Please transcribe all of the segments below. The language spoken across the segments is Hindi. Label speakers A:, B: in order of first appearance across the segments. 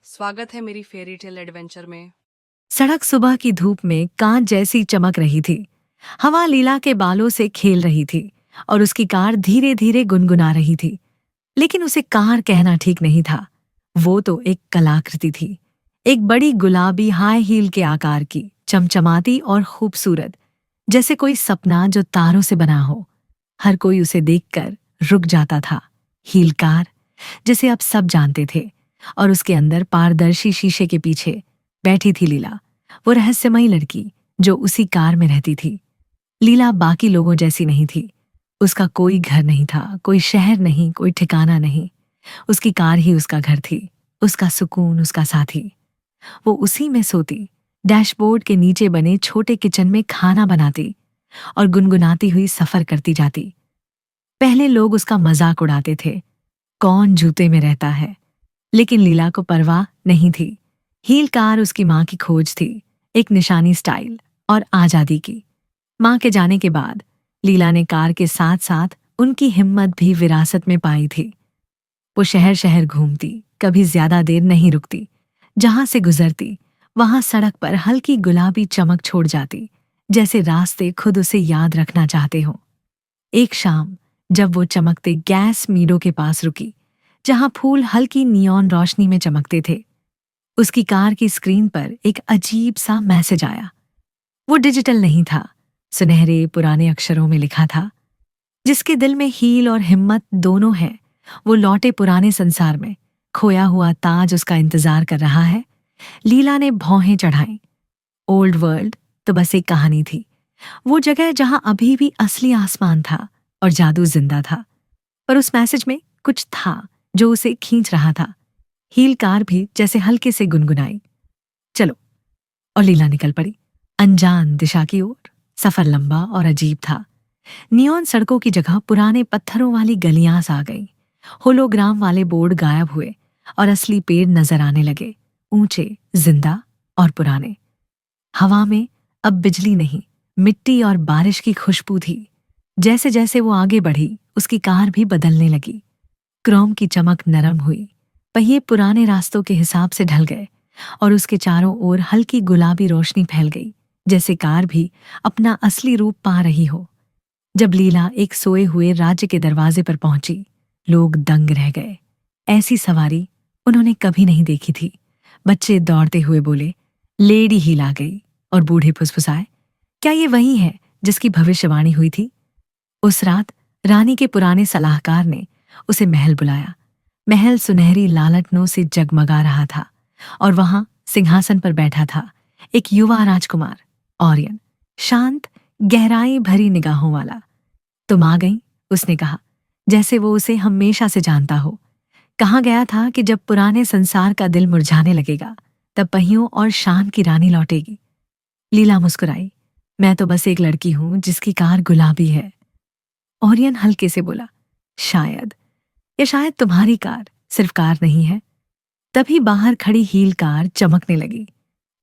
A: स्वागत है मेरी फेरी टेल एडवेंचर में।
B: सड़क सुबह की धूप में कांच जैसी चमक रही थी। हवा लीला के बालों से खेल रही थी और उसकी कार धीरे धीरे गुनगुना रही थी। लेकिन उसे कार कहना ठीक नहीं था। वो तो एक कलाकृति थी। एक बड़ी गुलाबी हाई हील के आकार की, चमचमाती और खूबसूरत, जैसे कोई सपना जो तारों से बना हो। हर कोई उसे देखकर रुक जाता था। हील कार, जिसे अब सब जानते थे। और उसके अंदर पारदर्शी शीशे के पीछे बैठी थी लीला, वो रहस्यमयी लड़की जो उसी कार में रहती थी। लीला बाकी लोगों जैसी नहीं थी। उसका कोई घर नहीं था, कोई शहर नहीं, कोई ठिकाना नहीं। उसकी कार ही उसका घर थी, उसका सुकून, उसका साथी। वो उसी में सोती, डैशबोर्ड के नीचे बने छोटे किचन में खाना बनाती और गुनगुनाती हुई सफर करती जाती। पहले लोग उसका मजाक उड़ाते थे, कौन जूते में रहता है। लेकिन लीला को परवाह नहीं थी। हील कार उसकी माँ की खोज थी, एक निशानी, स्टाइल और आजादी की। माँ के जाने के बाद लीला ने कार के साथ साथ उनकी हिम्मत भी विरासत में पाई थी। वो शहर शहर घूमती, कभी ज्यादा देर नहीं रुकती। जहां से गुजरती वहां सड़क पर हल्की गुलाबी चमक छोड़ जाती, जैसे रास्ते खुद उसे याद रखना चाहते हो। एक शाम जब वो चमकते गैस मीडो के पास रुकी, जहां फूल हल्की नियॉन रोशनी में चमकते थे, उसकी कार की स्क्रीन पर एक अजीब सा मैसेज आया। वो डिजिटल नहीं था, सुनहरे पुराने अक्षरों में लिखा था, जिसके दिल में हील और हिम्मत दोनों हैं, वो लौटे पुराने संसार में। खोया हुआ ताज उसका इंतजार कर रहा है। लीला ने भौहें चढ़ाईं। ओल्ड वर्ल्ड तो बस एक कहानी थी, वो जगह जहां अभी भी असली आसमान था और जादू जिंदा था। पर उस मैसेज में कुछ था जो उसे खींच रहा था। हील कार भी जैसे हल्के से गुनगुनाई, चलो। और लीला निकल पड़ी, अनजान दिशा की ओर। सफर लंबा और अजीब था। नियॉन सड़कों की जगह पुराने पत्थरों वाली गलियां आ गई। होलोग्राम वाले बोर्ड गायब हुए और असली पेड़ नजर आने लगे, ऊंचे, जिंदा और पुराने। हवा में अब बिजली नहीं, मिट्टी और बारिश की खुशबू थी। जैसे जैसे वो आगे बढ़ी, उसकी कार भी बदलने लगी। क्रोम की चमक नरम हुई, पहिए पुराने रास्तों के हिसाब से ढल गए और उसके चारों ओर हल्की गुलाबी रोशनी फैल गई, जैसे कार भी अपना असली रूप पा रही हो। जब लीला एक सोए हुए राज्य के दरवाजे पर पहुंची, लोग दंग रह गए। ऐसी सवारी उन्होंने कभी नहीं देखी थी। बच्चे दौड़ते हुए बोले, लेडी हील आ गई। और बूढ़े फुसफुसाए, क्या ये वही है जिसकी भविष्यवाणी हुई थी? उस रात रानी के पुराने सलाहकार ने उसे महल बुलाया। महल सुनहरी लालटनों से जगमगा रहा था और वहां सिंहासन पर बैठा था एक युवा राजकुमार, ऑरियन, शांत, गहराई भरी निगाहों वाला। तुम आ गई, उसने कहा, जैसे वो उसे हमेशा से जानता हो। कहा गया था कि जब पुराने संसार का दिल मुरझाने लगेगा, तब पहियों और शान की रानी लौटेगी। लीला मुस्कुराई, मैं तो बस एक लड़की हूं जिसकी कार गुलाबी है। ऑरियन हल्के से बोला, शायद, या शायद तुम्हारी कार सिर्फ कार नहीं है। तभी बाहर खड़ी हील कार चमकने लगी।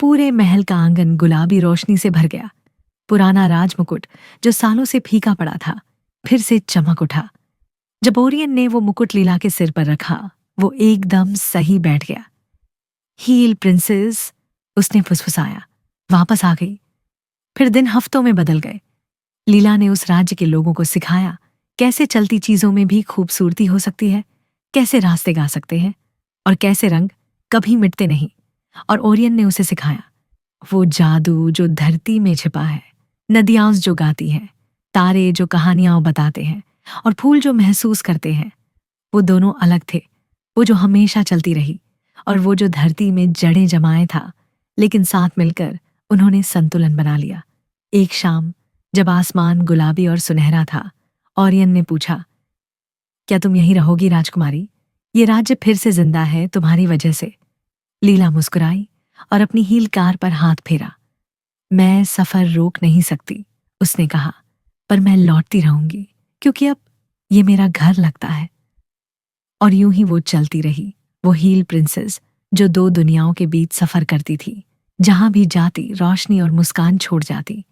B: पूरे महल का आंगन गुलाबी रोशनी से भर गया। पुराना राजमुकुट जो सालों से फीका पड़ा था, फिर से चमक उठा। जब ओरियन ने वो मुकुट लीला के सिर पर रखा, वो एकदम सही बैठ गया। हील प्रिंसेस, उसने फुसफुसाया, वापस आ गई। फिर दिन हफ्तों में बदल गए। लीला ने उस राज्य के लोगों को सिखाया कैसे चलती चीजों में भी खूबसूरती हो सकती है, कैसे रास्ते गा सकते हैं और कैसे रंग कभी मिटते नहीं। और ओरियन ने उसे सिखाया वो जादू जो धरती में छिपा है, नदियां जो गाती हैं, तारे जो कहानियां बताते हैं और फूल जो महसूस करते हैं। वो दोनों अलग थे, वो जो हमेशा चलती रही और वो जो धरती में जड़ें जमाए था, लेकिन साथ मिलकर उन्होंने संतुलन बना लिया। एक शाम जब आसमान गुलाबी और सुनहरा था, ऑरियन ने पूछा, क्या तुम यहीं रहोगी राजकुमारी? ये राज्य फिर से जिंदा है तुम्हारी वजह से। लीला मुस्कुराई और अपनी हील कार पर हाथ फेरा। मैं सफर रोक नहीं सकती, उसने कहा, पर मैं लौटती रहूंगी क्योंकि अब ये मेरा घर लगता है। और यूं ही वो चलती रही, वो हील प्रिंसेस जो दो दुनियाओं के बीच सफर करती थी, जहां भी जाती रोशनी और मुस्कान छोड़ जाती।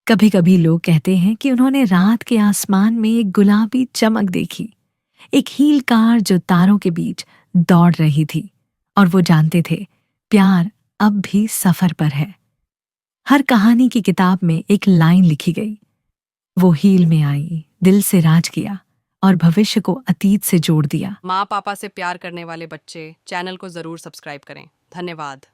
B: कभी कभी लोग कहते हैं कि उन्होंने रात के आसमान में एक गुलाबी चमक देखी, एक हील कार जो तारों के बीच दौड़ रही थी। और वो जानते थे प्यार अब भी सफर पर है। हर कहानी की किताब में एक लाइन लिखी गई, वो हील में आई, दिल से राज किया और भविष्य को अतीत से जोड़ दिया।
A: माँ पापा से प्यार करने वाले बच्चे चैनल को जरूर सब्सक्राइब करें। धन्यवाद।